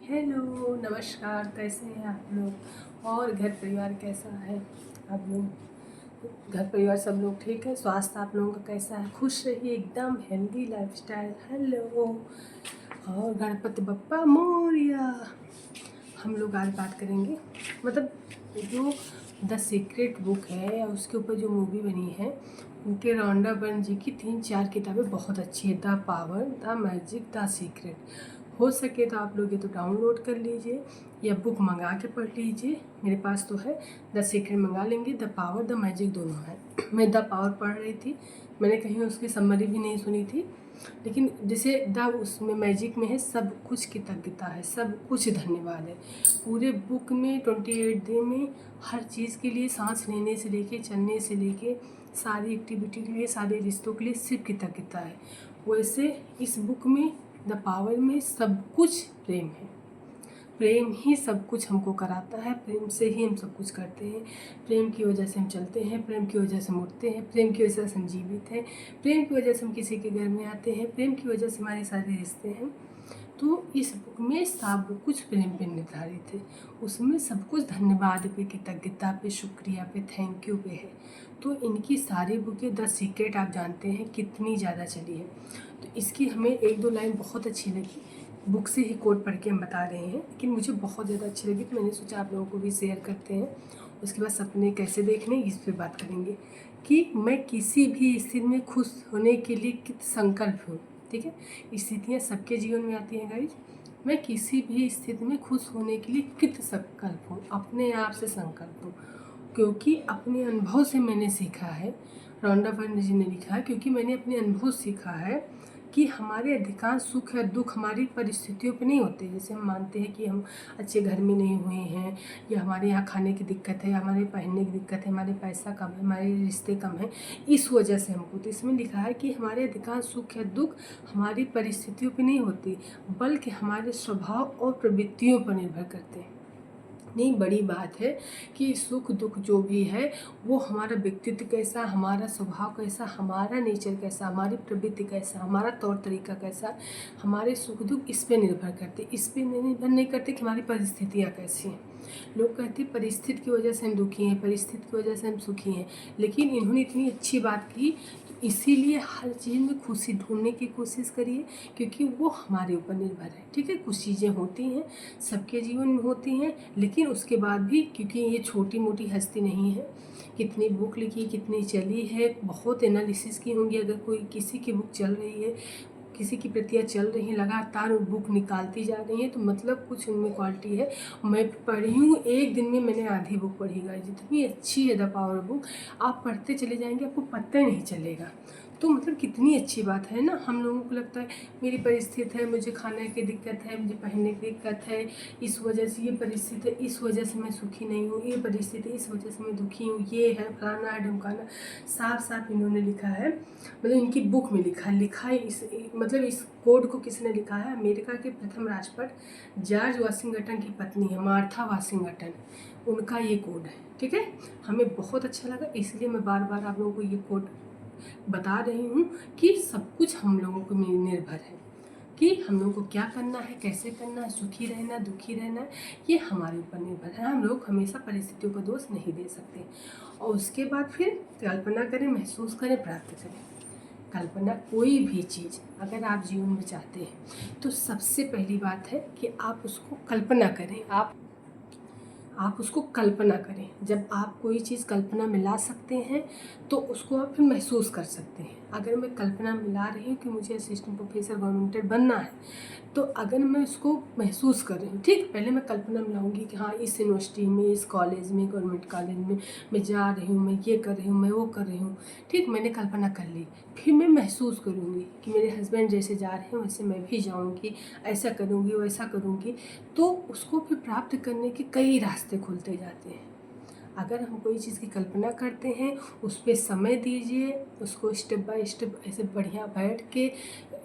Hello, नमस्कार। कैसे हैं आप लोग और घर परिवार कैसा है? आप लोग घर परिवार सब लोग ठीक है? स्वास्थ्य आप लोगों का कैसा है? खुश रहिए, एकदम हेल्दी लाइफस्टाइल। हेलो और गणपति बप्पा मोरया। हम लोग आज बात करेंगे, मतलब जो द सीक्रेट बुक है या उसके ऊपर जो मूवी बनी है, उनके रॉन्डा बर्न जी की 3-4 किताबें बहुत अच्छी है। The power, the magic, the secret. हो सके तो आप लोग ये तो डाउनलोड कर लीजिए या बुक मंगा के पढ़ लीजिए। मेरे पास तो है। द सीक्रेट मंगा लेंगे, द पावर द मैजिक दोनों है। मैं द पावर पढ़ रही थी, मैंने कहीं उसकी समरी भी नहीं सुनी थी, लेकिन जैसे द उसमें मैजिक में है सब कुछ कृतज्ञता है, सब कुछ धन्यवाद है। पूरे बुक में 28 डे में हर चीज़ के लिए, सांस लेने से लेके चलने से लेके सारी एक्टिविटी के लिए, सारे रिश्तों के लिए सिर्फ कृतज्ञता है। वैसे इस बुक में द पावर में सब कुछ प्रेम है। प्रेम ही सब कुछ हमको कराता है, प्रेम से ही हम सब कुछ करते हैं। प्रेम की वजह से हम चलते हैं, प्रेम की वजह से हम उठते हैं, प्रेम की वजह से हम जीवित हैं, प्रेम की वजह से हम किसी के घर में आते हैं, प्रेम की वजह से हमारे सारे रिश्ते हैं। तो इस बुक में सब कुछ प्रेम पे निर्धारित है। उसमें सब कुछ धन्यवाद पे, कृतज्ञता पे, शुक्रिया पे, थैंक यू पे है। तो इनकी सारी बुकें द सीक्रेट आप जानते हैं कितनी ज़्यादा चली है। तो इसकी हमें 1-2 लाइन बहुत अच्छी लगी, बुक से ही कोट पढ़ के हम बता रहे हैं, लेकिन मुझे बहुत ज़्यादा अच्छी लगी तो मैंने सोचा आप लोगों को भी शेयर करते हैं। उसके बाद सपने कैसे देखने इस पर बात करेंगे कि मैं किसी भी स्थिति में खुश होने के लिए कित संकल्प हूँ। ठीक है, स्थितियाँ सबके जीवन में आती हैं गाइज। मैं किसी भी स्थिति में खुश होने के लिए कित संकल्प हूँ, अपने आप से संकल्प हूँ, क्योंकि अपने अनुभव से मैंने सीखा है। रॉन्डा बर्न जी ने लिखा है, क्योंकि मैंने अपने अनुभव सीखा है कि हमारे अधिकांश सुख या दुख हमारी परिस्थितियों पे नहीं होते। जैसे हम मानते हैं कि हम अच्छे घर में नहीं हुए हैं, या हमारे यहाँ खाने की दिक्कत है, या हमारे पहनने की दिक्कत है, हमारे पैसा कम है, हमारे रिश्ते कम हैं, इस वजह से हमको। तो इसमें लिखा है कि हमारे अधिकांश सुख या दुख हमारी परिस्थितियों पर नहीं होती, बल्कि हमारे स्वभाव और प्रवृत्तियों पर निर्भर करते हैं। इतनी बड़ी बात है कि सुख दुख जो भी है वो हमारा व्यक्तित्व कैसा, हमारा स्वभाव कैसा, हमारा नेचर कैसा, हमारी प्रवृत्ति कैसा, हमारा तौर तरीका कैसा, हमारे सुख दुख इस पे निर्भर करते। इस पे निर्भर नहीं करते कि हमारी परिस्थितियाँ कैसी हैं। लोग कहते हैं परिस्थिति की वजह से हम दुखी हैं, परिस्थिति की वजह से हम सुखी हैं, लेकिन इन्होंने इतनी अच्छी बात की। तो इसीलिए हर चीज़ में खुशी ढूंढने की कोशिश करिए, क्योंकि वो हमारे ऊपर निर्भर है। ठीक है, कुछ चीज़ें होती हैं, सबके जीवन में होती हैं, लेकिन उसके बाद भी, क्योंकि ये छोटी मोटी हस्ती नहीं है, कितनी बुक लिखी, कितनी चली है, बहुत एनालिसिस की होंगी। अगर कोई किसी की बुक चल रही है, किसी की प्रतियाँ चल रही हैं, लगातार वो बुक निकालती जा रही हैं, तो मतलब कुछ उनमें क्वालिटी है। मैं पढ़ी हूँ, एक दिन में मैंने आधी बुक पढ़ी गाइस। इतनी अच्छी है द पावर बुक, आप पढ़ते चले जाएंगे, आपको पता ही नहीं चलेगा। तो मतलब कितनी अच्छी बात है ना। हम लोगों को लगता है मेरी परिस्थिति है, मुझे खाने की दिक्कत है, मुझे पहनने की दिक्कत है, इस वजह से ये परिस्थिति है, इस वजह से मैं सुखी नहीं हूँ, ये परिस्थिति इस वजह से मैं दुखी हूँ, ये है फलाना है ढमकाना। साफ साफ इन्होंने लिखा है, मतलब इनकी बुक में लिखा है इस, मतलब इस कोड को किसने लिखा है? अमेरिका के प्रथम राष्ट्रपति जॉर्ज वाशिंगटन की पत्नी है, मार्था वाशिंगटन, उनका ये कोड है। ठीक है, हमें बहुत अच्छा लगा, इसलिए मैं बार बार आप लोगों को ये कोड बता रही हूँ कि सब कुछ हम लोगों को निर्भर है, कि हम लोगों को क्या करना है, कैसे करना है, सुखी रहना, दुखी रहना, ये हमारे ऊपर निर्भर है। हम लोग हमेशा परिस्थितियों का दोष नहीं दे सकते। और उसके बाद फिर कल्पना करें, महसूस करें, प्राप्त करें। कल्पना कोई भी चीज़ अगर आप जीवन में चाहते हैं तो सबसे पहली बात है कि आप उसको कल्पना करें। आप उसको कल्पना करें। जब आप कोई चीज़ कल्पना में ला सकते हैं तो उसको आप फिर महसूस कर सकते हैं। अगर मैं कल्पना में ला रही हूँ कि मुझे असिस्टेंट प्रोफेसर गवर्नमेंटेड बनना है, तो अगर मैं उसको महसूस कर रही हूँ, ठीक, पहले मैं कल्पना में लाऊंगी कि हाँ इस यूनिवर्सिटी में, इस कॉलेज में, गवर्नमेंट कॉलेज में मैं जा रही हूँ, मैं ये कर रही हूँ, मैं वो कर रही हूँ। ठीक, मैंने कल्पना कर ली। फिर मैं महसूस करूँगी कि मेरे हस्बैंड जैसे जा रहे हैं वैसे मैं भी जाऊँगी, ऐसा करूँगी, वैसा करूँगी। तो उसको फिर प्राप्त करने के कई रास्ते खुलते जाते हैं। अगर हम कोई चीज़ की कल्पना करते हैं, उस पर समय दीजिए, उसको स्टेप बाय स्टेप ऐसे बढ़िया बैठ के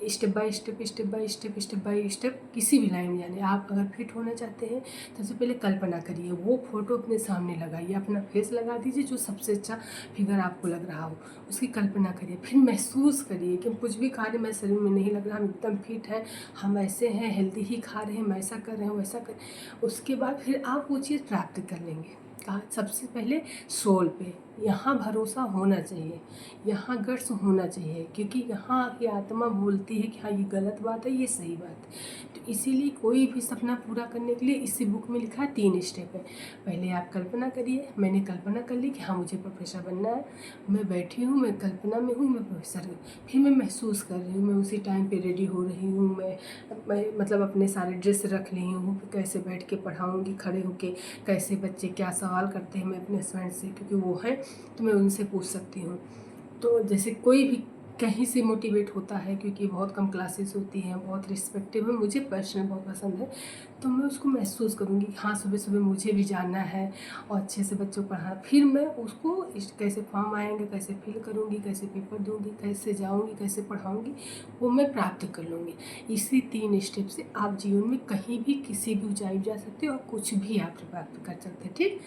स्टेप बाय स्टेप किसी भी लाइन में जाने। आप अगर फिट होना चाहते हैं तो सबसे पहले कल्पना करिए, वो फ़ोटो अपने सामने लगाइए, अपना फेस लगा दीजिए जो सबसे अच्छा फिगर आपको लग रहा हो, उसकी कल्पना करिए। फिर महसूस करिए कि हम कुछ भी खा रहे हैं, मेरे शरीर में नहीं लग रहा, हम एकदम फिट हैं, हम ऐसे हैं, हेल्दी ही खा रहे हैं, हम ऐसा कर रहे हैं, वैसा कर। उसके बाद फिर आप वो चीज़ प्राप्त कर लेंगे। कहा सबसे पहले सोल पे, यहाँ भरोसा होना चाहिए, यहाँ गट्स होना चाहिए, क्योंकि यहाँ की आत्मा बोलती है कि हाँ ये गलत बात है, ये सही बात है। तो इसीलिए कोई भी सपना पूरा करने के लिए इसी बुक में लिखा है 3 स्टेप है। पहले आप कल्पना करिए, मैंने कल्पना कर ली कि हाँ मुझे प्रोफेसर बनना है, मैं बैठी हूँ, मैं कल्पना में हूँ, मैं प्रोफेसर हूँ। फिर मैं महसूस कर रही हूँ, मैं उसी टाइम पे रेडी हो रही हूँ, मैं मतलब अपने सारे ड्रेस रख ली हूँ, कैसे बैठ के पढ़ाऊँगी, खड़े होके कैसे बच्चे क्या सवाल करते हैं, मैं अपने हस्बैंड से, क्योंकि वो हैं तो मैं उनसे पूछ सकती हूँ। तो जैसे कोई भी कहीं से मोटिवेट होता है, क्योंकि बहुत कम क्लासेस होती हैं, बहुत रिस्पेक्टिव है, मुझे पर्सनल बहुत पसंद है, तो मैं उसको महसूस करूँगी कि हाँ सुबह सुबह मुझे भी जाना है और अच्छे से बच्चों को पढ़ाना। फिर मैं उसको कैसे फॉर्म आएंगे, कैसे फिल करूँगी, कैसे पेपर दूँगी, कैसे जाऊँगी, कैसे पढ़ाऊँगी, वो मैं प्राप्त कर लूँगी। इसी 3 स्टेप से आप जीवन में कहीं भी किसी भी ऊंचाई जा सकते हो और कुछ भी आप प्राप्त कर सकते हैं।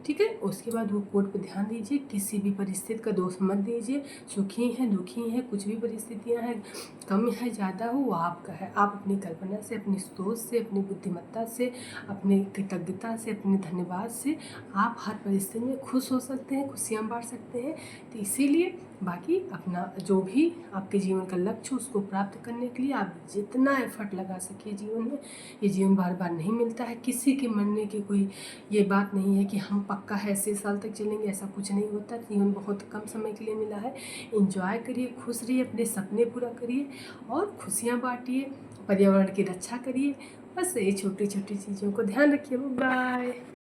ठीक है। उसके बाद वो कोड पे ध्यान दीजिए, किसी भी परिस्थिति का दोष मत दीजिए। सुखी हैं, दुखी हैं, कुछ भी परिस्थितियाँ हैं, कम है, ज़्यादा हो, वो आपका है। आप अपनी कल्पना से, अपनी सोच से, अपनी बुद्धिमत्ता से, अपनी कृतज्ञता से, अपने धन्यवाद से आप हर परिस्थिति में खुश हो सकते हैं, खुशियाँ बांट सकते हैं। तो इसीलिए बाकी अपना जो भी आपके जीवन का लक्ष्य हो उसको प्राप्त करने के लिए आप जितना एफर्ट लगा सकिए जीवन में। ये जीवन बार बार नहीं मिलता है, किसी के मरने की कोई ये बात नहीं है कि हम पक्का है 80 साल तक चलेंगे, ऐसा कुछ नहीं होता। जीवन बहुत कम समय के लिए मिला है। एंजॉय करिए, खुश रहिए, अपने सपने पूरा करिए और खुशियाँ बांटिए, पर्यावरण की रक्षा करिए। बस ये छोटी छोटी चीज़ों को ध्यान रखिए। बाय।